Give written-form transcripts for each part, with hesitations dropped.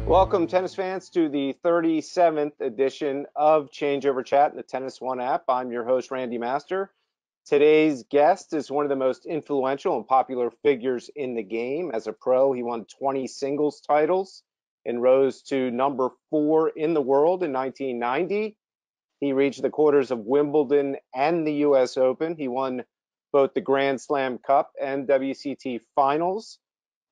Welcome, tennis fans, to the 37th edition of Changeover Chat in the Tennis One app. I'm your host, Randy Master. Today's guest is one of the most influential and popular figures in the game. As a pro, he won 20 singles titles and rose to number 4 in the world in 1990. He reached the quarters of Wimbledon and the US Open. He won both the Grand Slam Cup and WCT finals.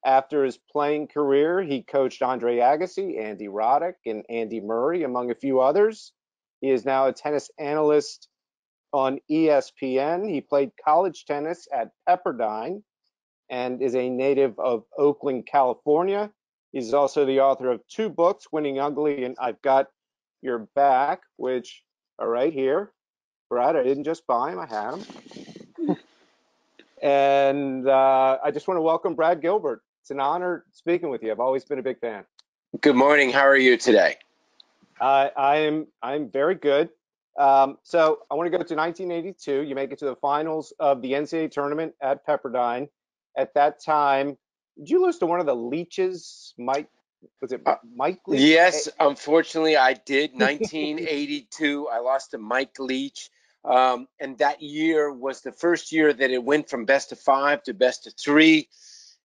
After his playing career, he coached Andre Agassi, Andy Roddick, and Andy Murray, among a few others. He is now a tennis analyst on ESPN. He played college tennis at Pepperdine and is a native of Oakland, California. He's also the author of 2 books, Winning Ugly and I've Got Your Back, which are right here. Brad, I didn't just buy them, I had them. And I just want to welcome Brad Gilbert. It's an honor speaking with you. I've always been a big fan. Good morning. How are you today? I'm very good. So I want to go to 1982. You make it to the finals of the NCAA tournament at Pepperdine. At that time, did you lose to one of the Leaches? Was it Mike Leach? Yes, unfortunately, I did. 1982, I lost to Mike Leach. And that year was the first year that it went from best of 5 to best of 3.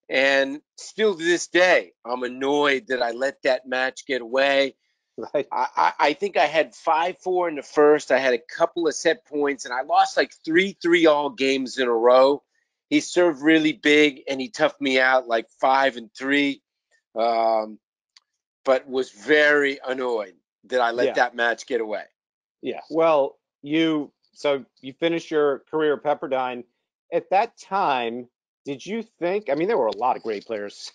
And still to this day, I'm annoyed that I let that match get away. Right. I think I had 5-4 in the first. I had a couple of set points, and I lost like 3-3 all games in a row. He served really big, and he toughed me out like 5-3. But was very annoyed that I let that match get away. Yeah. Well, you finished your career at Pepperdine. At that time, did you think, I mean, there were a lot of great players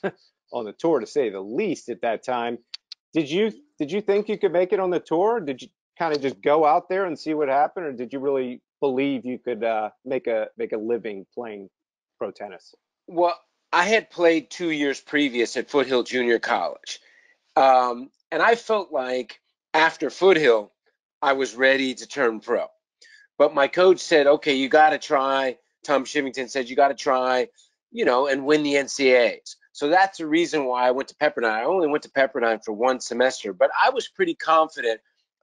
on the tour, to say the least, at that time. Did you think you could make it on the tour? Did you kind of just go out there and see what happened, or did you really believe you could make a living playing pro tennis? Well, I had played 2 years previous at Foothill Junior College. And I felt like after Foothill, I was ready to turn pro. But my coach said, okay, you got to try. Tom Shivington said, you got to try, and win the NCAAs. So that's the reason why I went to Pepperdine. I only went to Pepperdine for 1 semester, but I was pretty confident.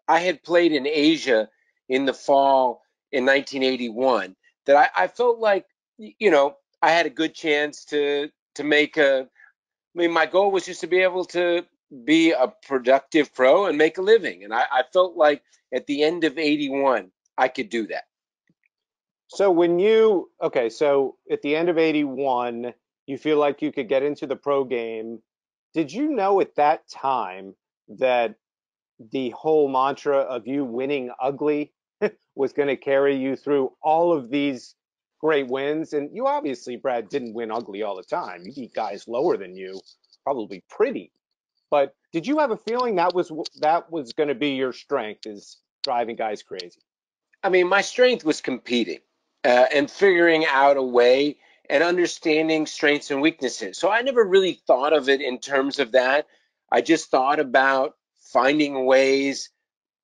I had played in Asia in the fall in 1981 that I felt like, I had a good chance to make my goal was just to be able to be a productive pro and make a living. And I felt like at the end of 81, I could do that. So so at the end of 81, you feel like you could get into the pro game. Did you know at that time that the whole mantra of you winning ugly was going to carry you through all of these great wins? And you obviously, Brad, didn't win ugly all the time. You beat guys lower than you, probably pretty. But did you have a feeling that was going to be your strength, is driving guys crazy? I mean, my strength was competing and figuring out a way and understanding strengths and weaknesses. So I never really thought of it in terms of that. I just thought about finding ways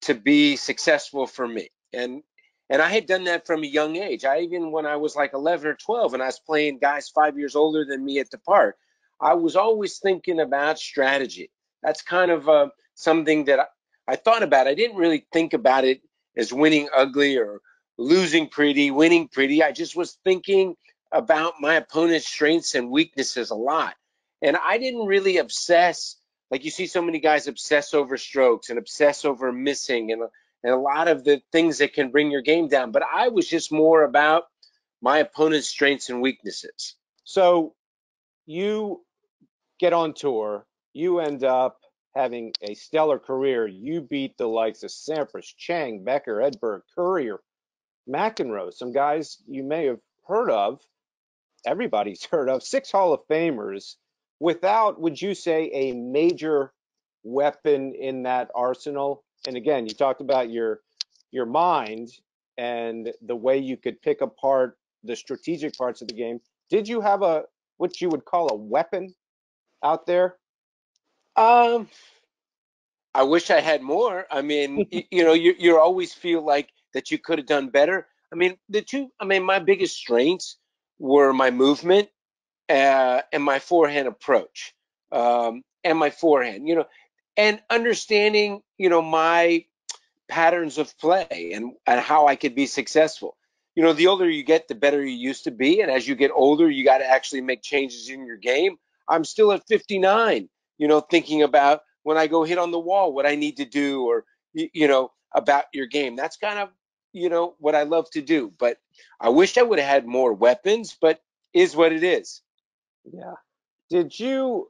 to be successful for me. And I had done that from a young age. Even when I was like 11 or 12 and I was playing guys 5 years older than me at the park, I was always thinking about strategy. That's kind of something that I thought about. I didn't really think about it as winning ugly or losing pretty, winning pretty. I just was thinking about my opponent's strengths and weaknesses a lot. And I didn't really obsess like you see so many guys obsess over strokes and obsess over missing and a lot of the things that can bring your game down. But I was just more about my opponent's strengths and weaknesses. So you get on tour, you end up having a stellar career. You beat the likes of Sampras, Chang, Becker, Edberg, Courier, McEnroe, some guys you may have heard of, everybody's heard of, 6 Hall of Famers, without, would you say, a major weapon in that arsenal? And again, you talked about your mind and the way you could pick apart the strategic parts of the game. Did you have a what you would call a weapon out there? Um, I wish I had more. I mean, you always feel like that you could have done better. I mean, my biggest strengths were my movement and my forehand approach and my forehand. and understanding, my patterns of play and how I could be successful. The older you get, the better you used to be. And as you get older, you got to actually make changes in your game. I'm still at 59, thinking about when I go hit on the wall, what I need to do, or, about your game. That's kind of, what I love to do. But I wish I would have had more weapons, but is what it is. Yeah. Did you,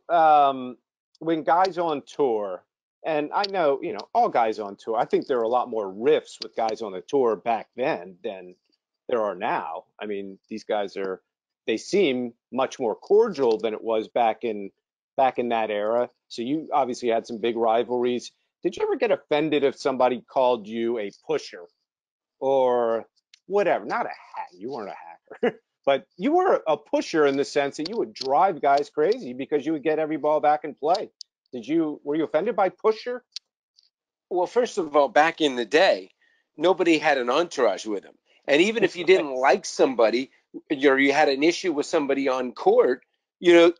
when guys on tour, and I know, all guys on tour, I think there are a lot more rifts with guys on the tour back then than there are now. I mean, these guys they seem much more cordial than it was back in that era. So you obviously had some big rivalries. Did you ever get offended if somebody called you a pusher or whatever? Not a hack. You weren't a hacker. But you were a pusher in the sense that you would drive guys crazy because you would get every ball back in play. Were you offended by pusher? Well, first of all, back in the day, nobody had an entourage with them. And even if you Right. didn't like somebody, or you had an issue with somebody on court, you know,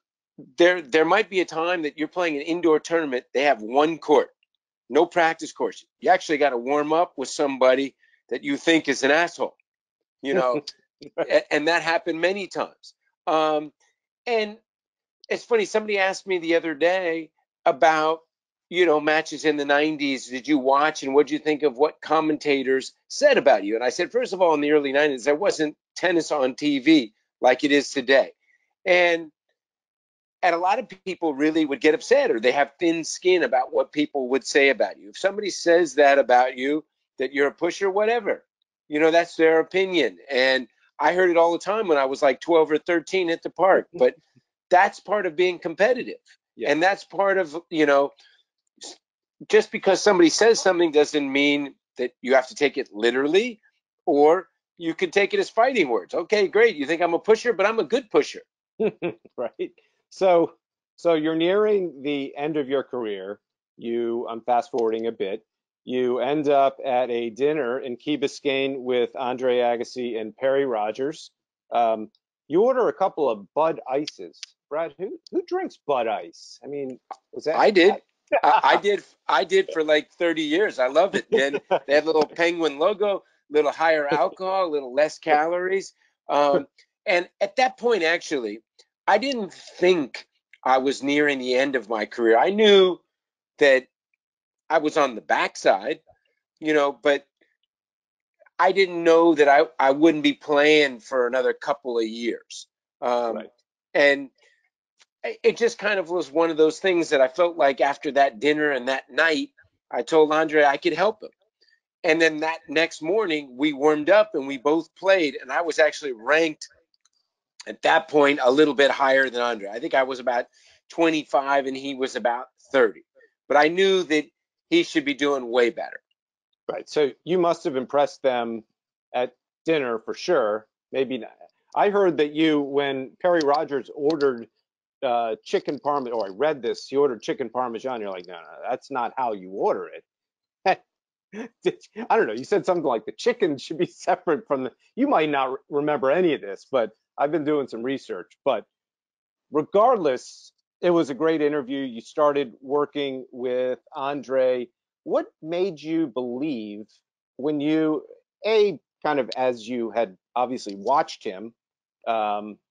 there might be a time that you're playing an indoor tournament. They have one court, no practice course. You actually got to warm up with somebody that you think is an asshole, you know, and that happened many times. Um, and it's funny. Somebody asked me the other day about, matches in the 90s. Did you watch and what did you think of what commentators said about you? And I said, first of all, in the early 90s, there wasn't tennis on TV like it is today. And and a lot of people really would get upset, or they have thin skin about what people would say about you. If somebody says that about you, that you're a pusher, whatever, that's their opinion. And I heard it all the time when I was like 12 or 13 at the park. But that's part of being competitive. Yeah. And that's part of, just because somebody says something doesn't mean that you have to take it literally, or you can take it as fighting words. Okay, great. You think I'm a pusher, but I'm a good pusher. Right. So, so you're nearing the end of your career. I'm fast forwarding a bit. You end up at a dinner in Key Biscayne with Andre Agassi and Perry Rogers. You order a couple of Bud Ices. Brad, who drinks Bud Ice? I mean, was that? I did. I did for like 30 years. I love it. Then they had a little penguin logo, little higher alcohol, a little less calories. Um, and at that point, actually, I didn't think I was nearing the end of my career. I knew that I was on the backside, but I didn't know that I wouldn't be playing for another couple of years. Um, Right. and it just kind of was one of those things that I felt like after that dinner and that night, I told Andre I could help him. And then that next morning, we warmed up and we both played. And I was actually ranked at that point a little bit higher than Andre. I think I was about 25 and he was about 30. But I knew that he should be doing way better. Right. So you must have impressed them at dinner for sure. Maybe not. I heard that when Perry Rogers ordered chicken parmesan, or I read this, he ordered chicken parmesan. You're like, no, no, that's not how you order it. I don't know. You said something like the chicken should be separate from the. You might not remember any of this, but I've been doing some research. But regardless, it was a great interview. You started working with Andre. What made you believe when kind of as you had obviously watched him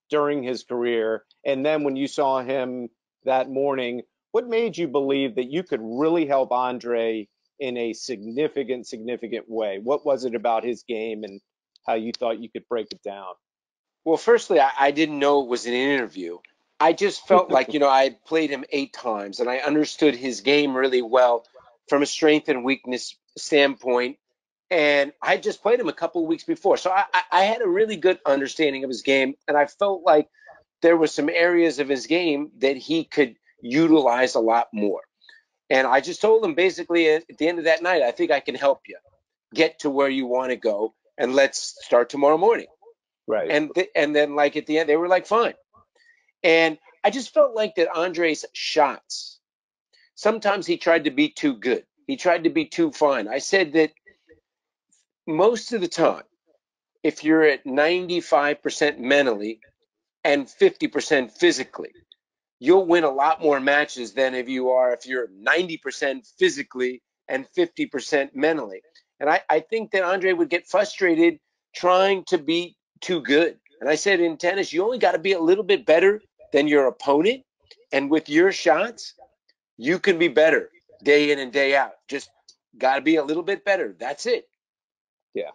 during his career, and then when you saw him that morning, what made you believe that you could really help Andre in a significant way? What was it about his game and how you thought you could break it down? Well, firstly, I didn't know it was an interview. I just felt like, I had played him 8 times and I understood his game really well from a strength and weakness standpoint. And I just played him a couple of weeks before. So I had a really good understanding of his game. And I felt like there were some areas of his game that he could utilize a lot more. And I just told him basically at the end of that night, I think I can help you get to where you want to go. And let's start tomorrow morning. Right. And then like at the end, they were like, fine. And I just felt like that Andre's shots, sometimes he tried to be too good. He tried to be too fine. I said that most of the time, if you're at 95% mentally and 50% physically, you'll win a lot more matches than if you're 90% physically and 50% mentally. And I think that Andre would get frustrated trying to be too good. And I said in tennis, you only got to be a little bit better than your opponent. And with your shots, you can be better day in and day out. Just got to be a little bit better. That's it. Yeah.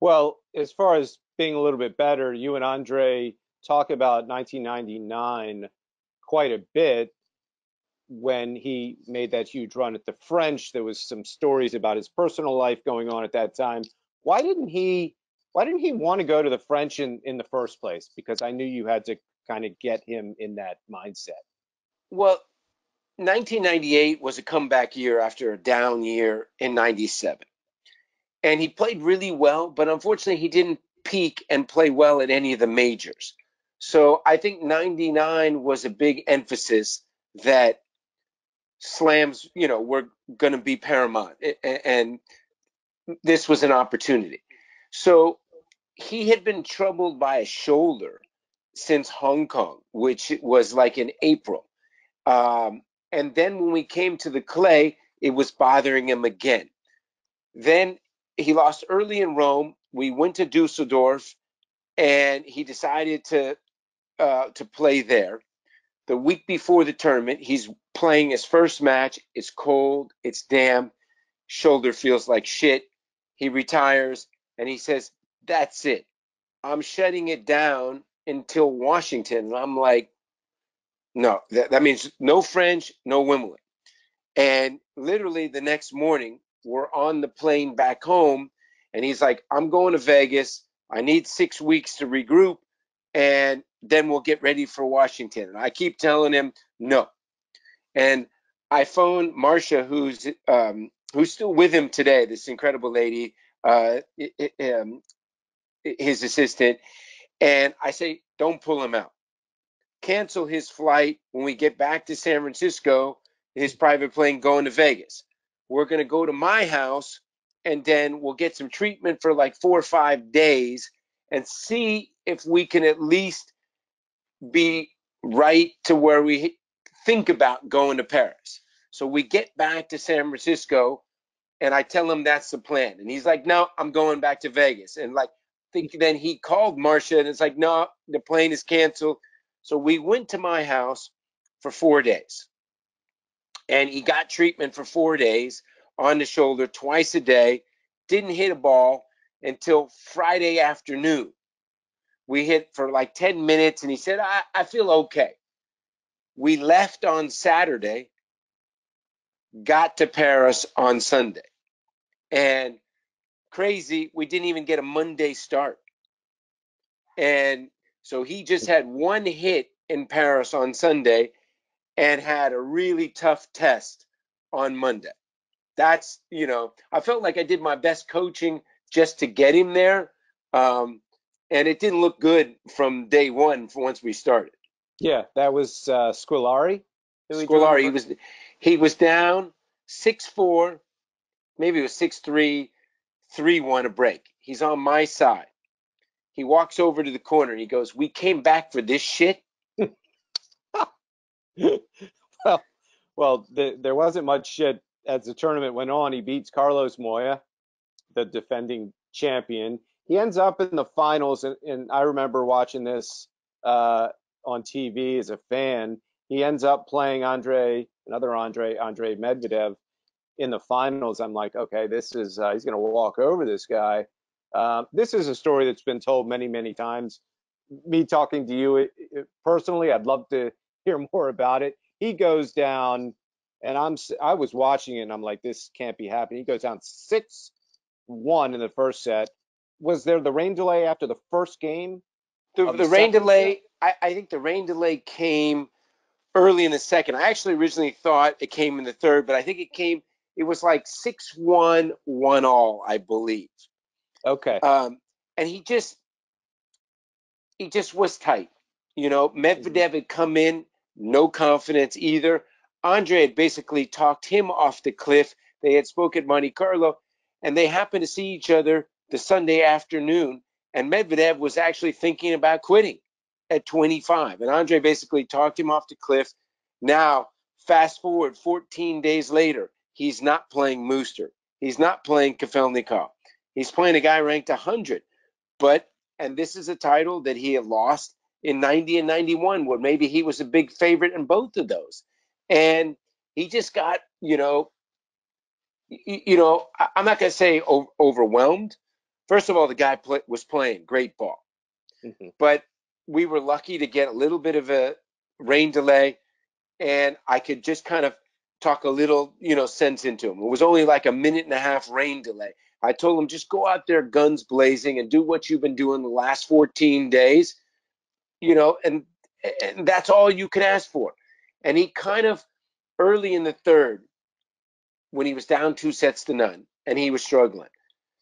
Well, as far as being a little bit better, you and Andre talk about 1999 quite a bit when he made that huge run at the French. There was some stories about his personal life going on at that time. Why didn't he why didn't he want to go to the French in the first place? Because I knew you had to kind of get him in that mindset. Well, 1998 was a comeback year after a down year in 97. And he played really well, but unfortunately, he didn't peak and play well at any of the majors. So I think 99 was a big emphasis that slams, were going to be paramount. And this was an opportunity. So he had been troubled by a shoulder since Hong Kong, which was like in April. And then when we came to the clay, it was bothering him again. Then he lost early in Rome. We went to Dusseldorf, and he decided to play there. The week before the tournament, he's playing his first match. It's cold. It's damp. Shoulder feels like shit. He retires, and he says, "That's it. I'm shutting it down until Washington." And I'm like, no, that means no French, no Wimbledon. And literally the next morning, we're on the plane back home, and he's like, "I'm going to Vegas. I need 6 weeks to regroup, and then we'll get ready for Washington." And I keep telling him no. And I phone Marcia, who's still with him today, this incredible lady, his assistant, and I say, "Don't pull him out. Cancel his flight when we get back to San Francisco, his private plane going to Vegas. We're going to go to my house, and then we'll get some treatment for like 4 or 5 days and see if we can at least be right to where we think about going to Paris." So we get back to San Francisco, and I tell him that's the plan. And he's like, "No, I'm going back to Vegas." And like, then he called Marcia, and it's like, "No, the plane is canceled." So we went to my house for 4 days, and he got treatment for 4 days on the shoulder twice a day. Didn't hit a ball until Friday afternoon. We hit for like 10 minutes, and he said, I feel okay. We left on Saturday, got to Paris on Sunday. And crazy, we didn't even get a Monday start. And so he just had one hit in Paris on Sunday and had a really tough test on Monday. That's, I felt like I did my best coaching just to get him there. And it didn't look good from day one once we started. Yeah, that was Squillari who he joined the Scolari, first. he was down 6-4, maybe it was 6-3, 3-1 a break. He's on my side. He walks over to the corner and he goes, "We came back for this shit." well, there wasn't much shit as the tournament went on. He beats Carlos Moya, the defending champion. He ends up in the finals, and I remember watching this on TV as a fan. He ends up playing Andre Medvedev in the finals. I'm like, okay, this is he's going to walk over this guy. This is a story that's been told many, many times. Me talking to you personally, I'd love to hear more about it. He goes down, and I was watching it, and I'm like, this can't be happening. He goes down 6-1 in the first set. Was there the rain delay after the first game of the The rain second set? delay, I think the rain delay came early in the second. I actually originally thought it came in the third, but I think it was like 6-1, 1-all, I believe. Okay. And he just was tight. Mhm. Medvedev had come in, no confidence either. Andre had basically talked him off the cliff. They had spoken at Monte Carlo, and they happened to see each other the Sunday afternoon. And Medvedev was actually thinking about quitting. at 25. And Andre basically talked him off the cliff. Now, fast forward 14 days later, he's not playing Mooster. He's not playing Kafelnikov. He's playing a guy ranked 100. But, and this is a title that he had lost in 90 and 91, where maybe he was a big favorite in both of those. And he just got, I'm not going to say overwhelmed. First of all, the guy was playing great ball. Mm-hmm. But we were lucky to get a little bit of a rain delay, and I could just kind of talk a little, sense into him. It was only like a minute and a half rain delay. I told him, just go out there guns blazing and do what you've been doing the last 14 days, and that's all you can ask for. And he kind of, early in the third, when he was down 2-0 and he was struggling,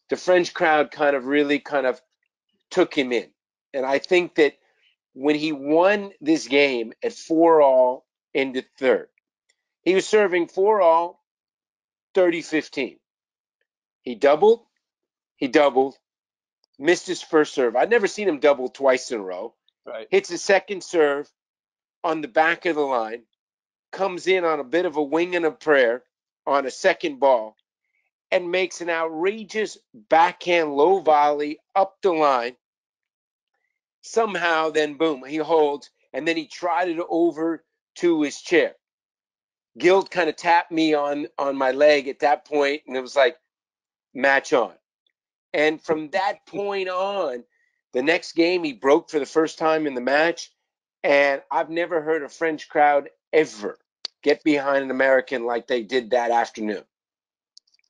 the French crowd really took him in. And I think that when he won this game at 4-all in the third, he was serving 4-all, 30-15. He doubled, missed his first serve. I'd never seen him double twice in a row. Right. Hits his second serve on the back of the line, comes in on a bit of a wing and a prayer on a second ball, and makes an outrageous backhand low volley up the line. Somehow, then boom, he holds, and then he trotted over to his chair. Gilt kind of tapped me on my leg at that point, and it was like, match on. And from that point on, the next game he broke for the first time in the match, and I've never heard a French crowd ever get behind an American like they did that afternoon.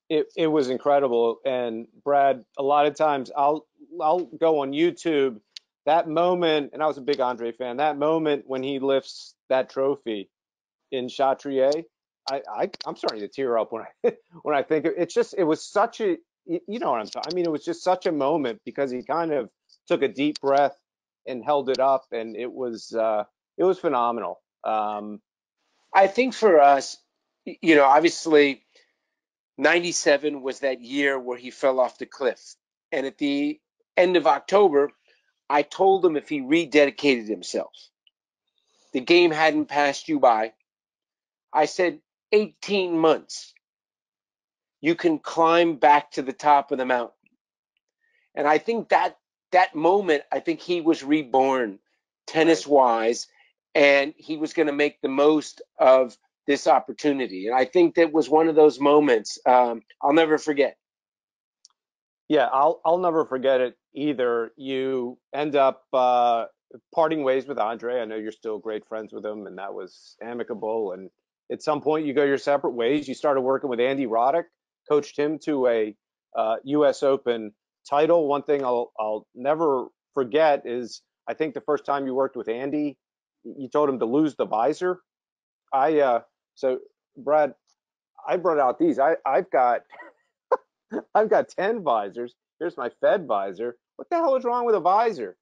It was incredible. And Brad, a lot of times I'll go on YouTube, that moment, and I was a big Andre fan, that moment when he lifts that trophy in Chatrier, I'm starting to tear up when I when I think it's just, it was such a, you know what I'm talking. I mean, it was just such a moment because he kind of took a deep breath and held it up, and it was phenomenal. I think for us, obviously 97 was that year where he fell off the cliff. And at the end of October, I told him if he rededicated himself, the game hadn't passed you by. I said, 18 months, you can climb back to the top of the mountain. And I think that moment, I think he was reborn tennis wise, and he was going to make the most of this opportunity. And I think that was one of those moments I'll never forget. Yeah, I'll never forget it either. You end up parting ways with Andre. I know you're still great friends with him, and that was amicable. And at some point, you go your separate ways. You started working with Andy Roddick, coached him to a U.S. Open title. One thing I'll never forget is I think the first time you worked with Andy, you told him to lose the visor. So Brad, I brought out these. I've got 10 visors. Here's my Fed visor. What the hell is wrong with a visor?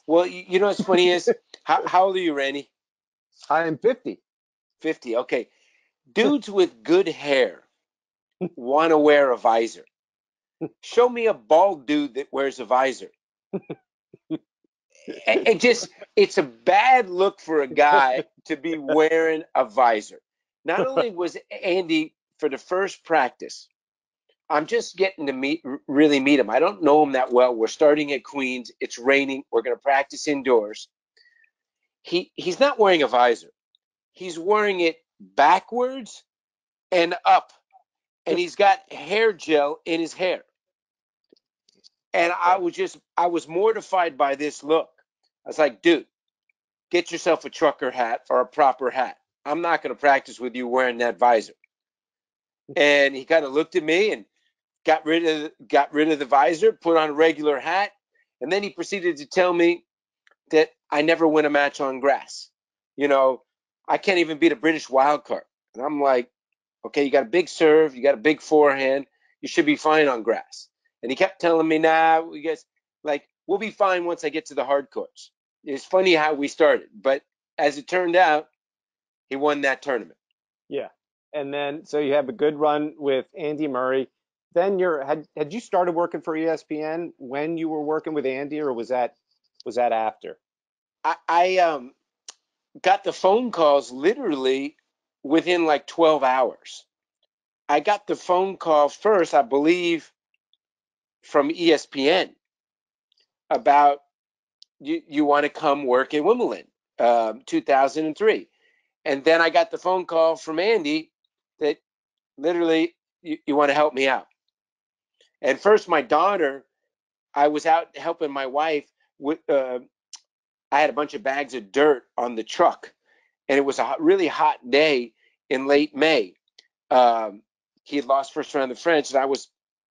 Well, you know what's funny is, how old are you, Randy? I am 50. 50. Okay. Dudes with good hair want to wear a visor. Show me a bald dude that wears a visor. It's a bad look for a guy to be wearing a visor. Not only was Andy, for the first practice, I'm just getting to really meet him. I don't know him that well. We're starting at Queens. It's raining. We're going to practice indoors. He's not wearing a visor. He's wearing it backwards and up, and he's got hair gel in his hair. And I was mortified by this look. I was like, dude, get yourself a trucker hat or a proper hat. I'm not going to practice with you wearing that visor. And he kind of looked at me and got rid of the visor, put on a regular hat, and then he proceeded to tell me that I never win a match on grass. I can't even beat a British wild card. And I'm like, okay, you got a big serve, you got a big forehand, you should be fine on grass. And he kept telling me, nah, we'll be fine once I get to the hard courts. It's funny how we started, but as it turned out, he won that tournament. Yeah. And then, so you have a good run with Andy Murray. Then had you started working for ESPN when you were working with Andy, or was that after? I got the phone calls literally within like 12 hours. I got the phone call first, I believe, from ESPN about you want to come work in Wimbledon, 2003. And then I got the phone call from Andy that literally you want to help me out. And first, my daughter, I was out helping my wife with. I had a bunch of bags of dirt on the truck, and it was a really hot day in late May. Um, he had lost first round of the French, and I was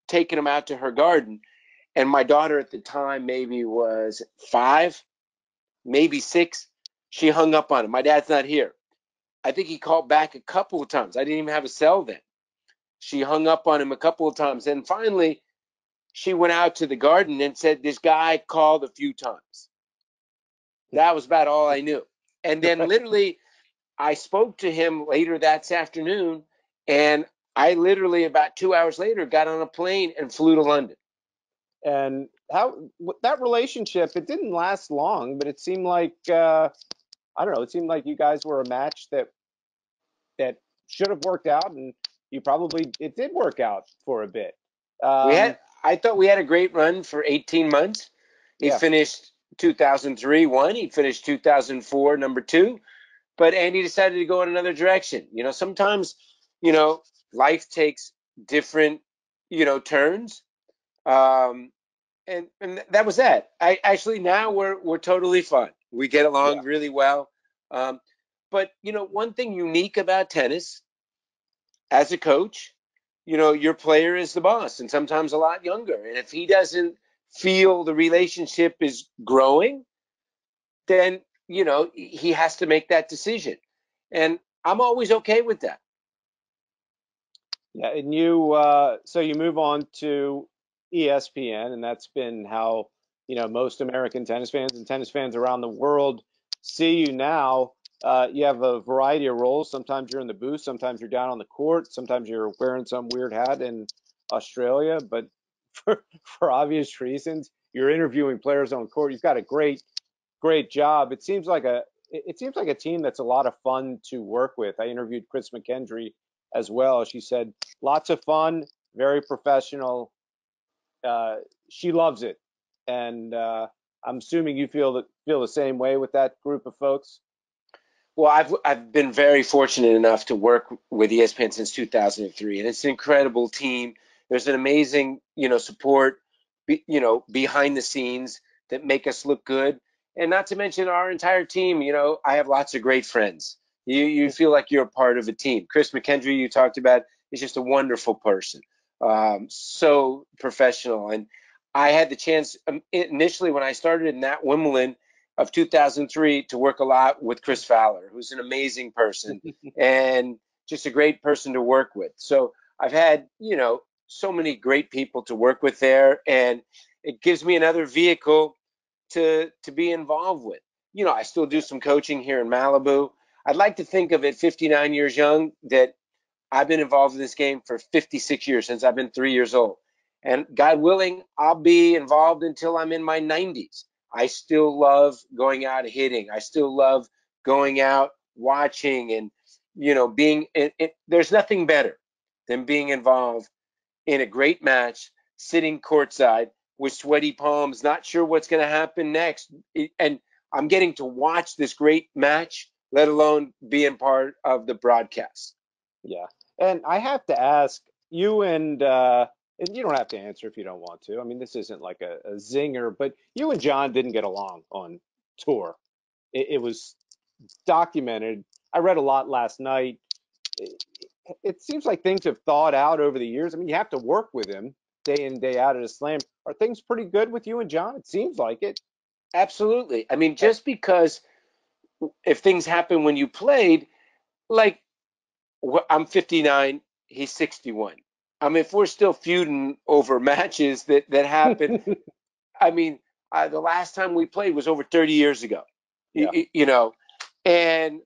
taking him out to her garden. And my daughter at the time maybe was 5, maybe 6. She hung up on him. My dad's not here. I think he called back a couple of times. I didn't even have a cell then. She hung up on him a couple of times. And finally, she went out to the garden and said, this guy called a few times. That was about all I knew. And then Right. literally, I spoke to him later that afternoon. And I literally, about 2 hours later, got on a plane and flew to London. And how that relationship, it didn't last long, but it seemed like I don't know, it seemed like you guys were a match that should have worked out, and you probably it did work out for a bit. We had, Um, I thought we had a great run for 18 months. He yeah, finished 2003 1. He finished 2004 number 2. But Andy decided to go in another direction. Sometimes, you know, life takes different, turns. Um, and that was that. I actually now we're totally fine. We get yeah, along really well. Um, but one thing unique about tennis as a coach, your player is the boss, and sometimes a lot younger. And if he doesn't feel the relationship is growing, then he has to make that decision. And I'm always okay with that. yeah. And you, so you move on to ESPN, and that's been how most American tennis fans and tennis fans around the world see you now. You have a variety of roles. Sometimes you're in the booth, sometimes you're down on the court, sometimes you're wearing some weird hat in Australia. But for obvious reasons, you're interviewing players on court. You've got a great job. It seems like a team that's a lot of fun to work with. I interviewed Chris McKendry as well. She said lots of fun, very professional. Uh, she loves it, and I'm assuming you feel the same way with that group of folks. Well, I've been very fortunate enough to work with ESPN since 2003, and it's an incredible team. There's an amazing, support, behind the scenes that make us look good, and not to mention our entire team. I have lots of great friends. You feel like you're a part of a team. Chris McKendry, you talked about, is just a wonderful person, so professional, and I had the chance initially when I started in that Wimbledon of 2003 to work a lot with Chris Fowler, who's an amazing person and just a great person to work with. So I've had, so many great people to work with there, and it gives me another vehicle to be involved with. I still do some coaching here in Malibu. I'd like to think of it 59 years young that I've been involved in this game for 56 years since I've been 3 years old. And God willing, I'll be involved until I'm in my 90s. I still love going out hitting. I still love going out watching and, being there's nothing better than being involved in a great match, sitting courtside with sweaty palms, not sure what's going to happen next. And I'm getting to watch this great match, let alone being part of the broadcast. Yeah, and I have to ask you, and you don't have to answer if you don't want to. I mean, this isn't like a zinger, but you and John didn't get along on tour. It was documented. I read a lot last night. It, it seems like things have thawed out over the years. I mean, you have to work with him day in, day out at a slam. Are things pretty good with you and John? It seems like it. Absolutely. I mean, just because if things happen when you played, like I'm 59, he's 61. I mean, if we're still feuding over matches that happen, I mean, the last time we played was over 30 years ago, Yeah. and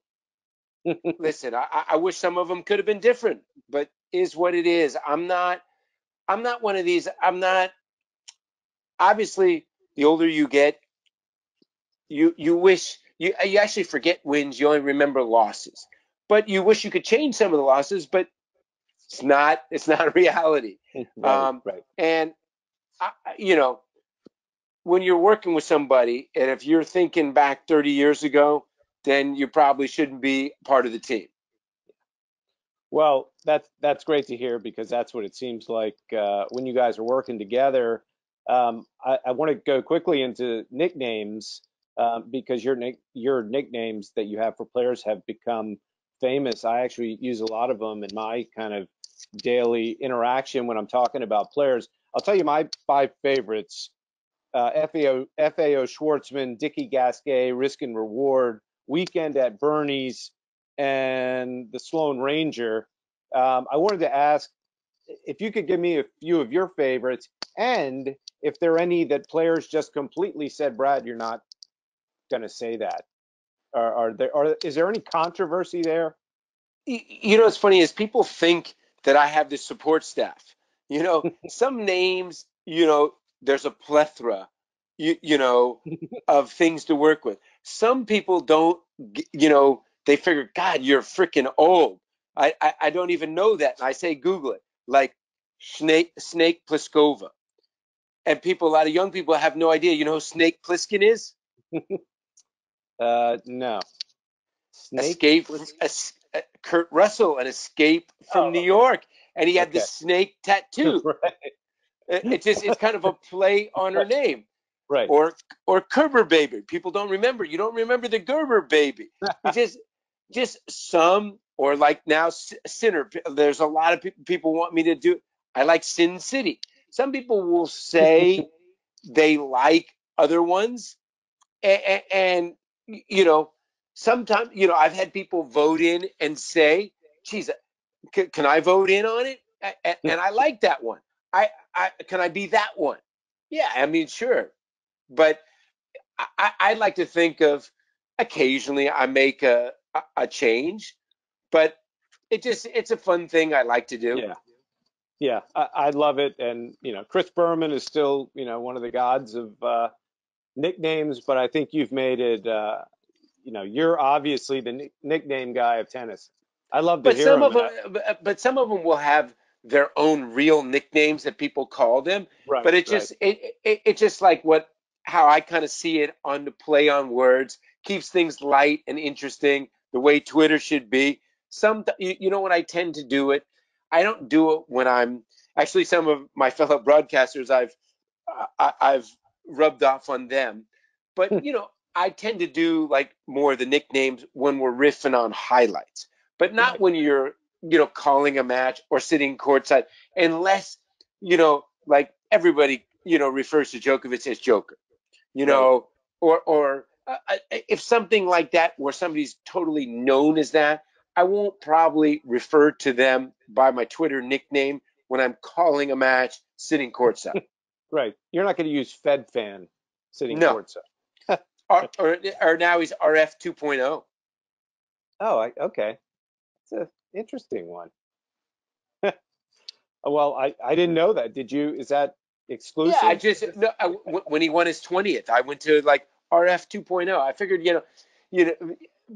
listen, I wish some of them could have been different, but is what it is. I'm not one of these. I'm not, obviously, the older you get, you wish you actually forget wins. You only remember losses, but you wish you could change some of the losses, but it's not reality. Right, right. And you know, when you're working with somebody, and if you're thinking back 30 years ago, then you probably shouldn't be part of the team. Well, that's great to hear because that's what it seems like when you guys are working together. I want to go quickly into nicknames because your nicknames that you have for players have become famous. I actually use a lot of them in my kind of daily interaction when I'm talking about players. I'll tell you my five favorites: FAO Schwartzman, Dickie Gasquet, Risk and Reward, Weekend at Bernie's, and the Sloan Ranger. I wanted to ask if you could give me a few of your favorites, and if there are any that players just completely said, Brad, you're not going to say that. Is there any controversy there? What's funny is people think that I have this support staff. Some names, there's a plethora, of things to work with. Some people don't, they figure, God, you're freaking old. I don't even know that. And I say, Google it, like Snake Pliskova. And a lot of young people have no idea. You know who Snake Plissken is? No. Snake Escape from Plissken? Kurt Russell, an Escape from New Oh, okay. York, and he had the Okay. snake tattoo. Right. It's kind of a play on her name. Right. Or Kerber baby. People don't remember. You don't remember the Gerber baby. You just some, or like now Sinner. There's a lot of people want me to do. I like Sin City. Some people will say they like other ones, and you know sometimes I've had people vote in and say, geez, can I vote in on it? And I like that one. I can I be that one? Yeah, I mean, sure. But I'd like to think of occasionally I make a change, but it's a fun thing I like to do. Yeah. Yeah, I love it. And, Chris Berman is still, one of the gods of nicknames, but I think you've made it, you're obviously the nickname guy of tennis. I love to But hear some him. of them, but some of them will have their own real nicknames that people call them. Right, But right, it's just like how I kind of see it on the play on words, keeps things light and interesting, the way Twitter should be. You know what I tend to do it. I don't do it when I'm actually some of my fellow broadcasters. I've rubbed off on them, but I tend to do like more of the nicknames when we're riffing on highlights, but not right, when you're calling a match or sitting courtside, unless like everybody refers to Djokovic as Joker, you right. know, or if something like that where somebody's totally known as that, I won't probably refer to them by my Twitter nickname when I'm calling a match sitting courtside. Right. You're not going to use Fed fan sitting No. courtside. Or now he's RF 2.0. Oh, okay. It's an interesting one. Well, I didn't know that. Did you? Is that Yeah, I exclusive? just no, when he won his 20th, I went to like RF 2.0. I figured,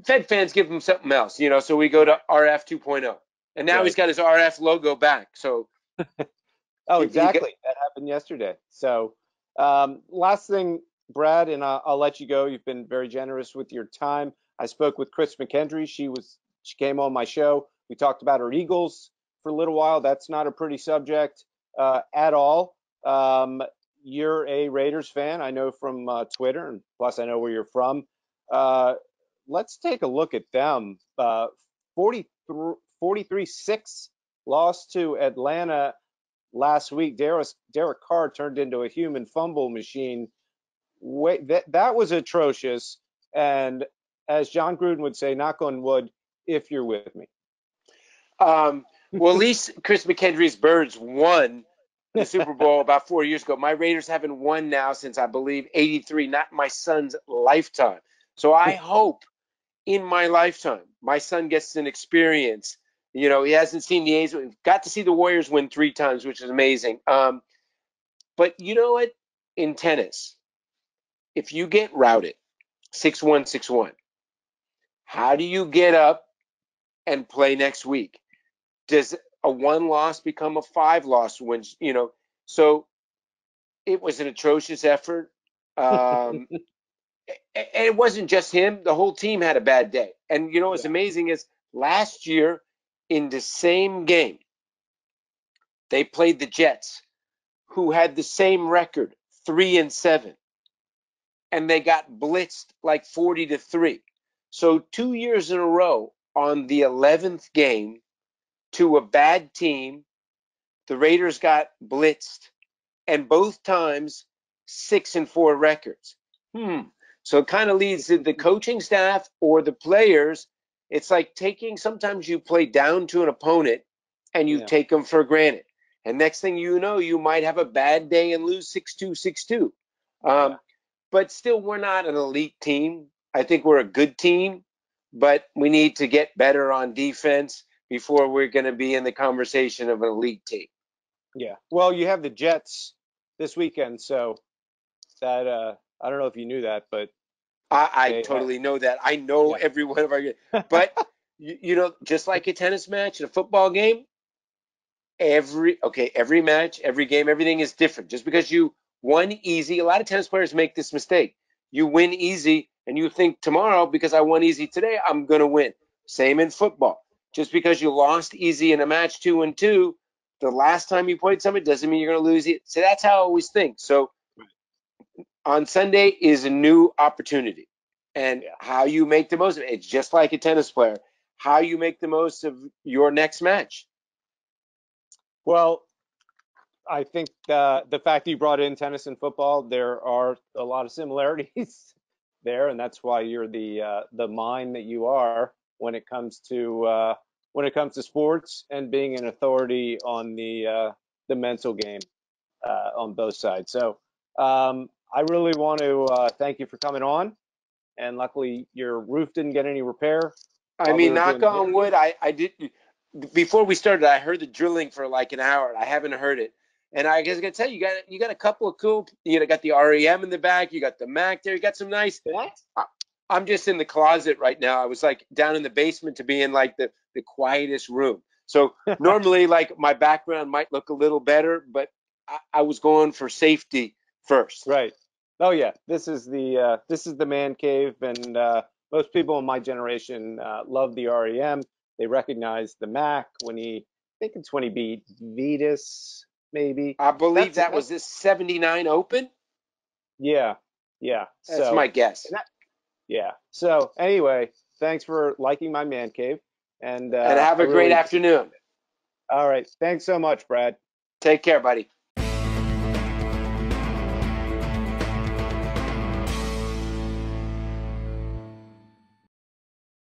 Fed fans give him something else, so we go to Right, RF 2.0. And now he's right. got his RF logo back. So Oh, he got exactly. That happened yesterday. So, last thing, Brad, and I'll let you go. You've been very generous with your time. I spoke with Chris McKendry. She came on my show. We talked about her Eagles for a little while. That's not a pretty subject at all. Um, you're a Raiders fan, I know from Twitter, and plus I know where you're from. Uh, let's take a look at them. 43-6 loss to Atlanta last week. Derek Carr turned into a human fumble machine. That was atrocious. And as John Gruden would say, knock on wood, if you're with me. um, well, at least Chris McKendry's Birds won the Super Bowl about 4 years ago. My Raiders haven't won now since I believe '83, not my son's lifetime. So I hope in my lifetime my son gets an experience. He hasn't seen the A's. Got to see the Warriors win 3 times, which is amazing. But you know what? In tennis, if you get routed 6-1, 6-1. How do you get up and play next week? Does a 1 loss become a 5 loss when, so it was an atrocious effort. Um, and it wasn't just him. The whole team had a bad day. And what's Yeah. amazing is last year in the same game, they played the Jets, who had the same record, 3-7, and they got blitzed like 40-3. So 2 years in a row on the 11th game to a bad team, the Raiders got blitzed, and both times 6-4 records. So it kind of leads to the coaching staff or the players. It's like sometimes you play down to an opponent and you Yeah. take them for granted. And next thing you know, you might have a bad day and lose 6-2, 6-2. Yeah. But still, we're not an elite team. I think we're a good team, but we need to get better on defense before we're going to be in the conversation of an elite team. Yeah. Well, you have the Jets this weekend, so that I don't know if you knew that, but I they have. totally know that. I know Yeah. every one of our, but just like a tennis match and a football game, every match, every game, everything is different. Just because you won easy, a lot of tennis players make this mistake. You win easy, and you think tomorrow, because I won easy today, I'm gonna win. Same in football. Just because you lost easy in a match 2-2, the last time you played somebody doesn't mean you're gonna lose it. So that's how I always think. So on Sunday is a new opportunity, and Yeah. how you make the most of it. It's just like a tennis player. How you make the most of your next match. Well, I think the fact that you brought in tennis and football, there are a lot of similarities there, and that's why you're the mind that you are when it comes to sports and being an authority on the mental game on both sides. So I really want to thank you for coming on, and luckily your roof didn't get any repair I while we mean, were doing knock the on interview. wood. I did before we started. I heard the drilling for like an hour. I haven't heard it, and I guess I gotta tell you, you got a couple of cool. Got the REM in the back. You got the Mac there. You got some nice. What? I- I'm just in the closet right now. I was like down in the basement to be in like the quietest room. So normally, like my background might look a little better, but I was going for safety first. Right. Oh yeah. This is the man cave, and most people in my generation love the REM. They recognize the Mac I think it's when he beat Vetus, maybe. I believe that was That's this 79 Open. yeah, yeah. That's my So guess. and that, yeah. So anyway, thanks for liking my man cave, and And have I a great really afternoon. all right. Thanks so much, Brad. Take care, buddy.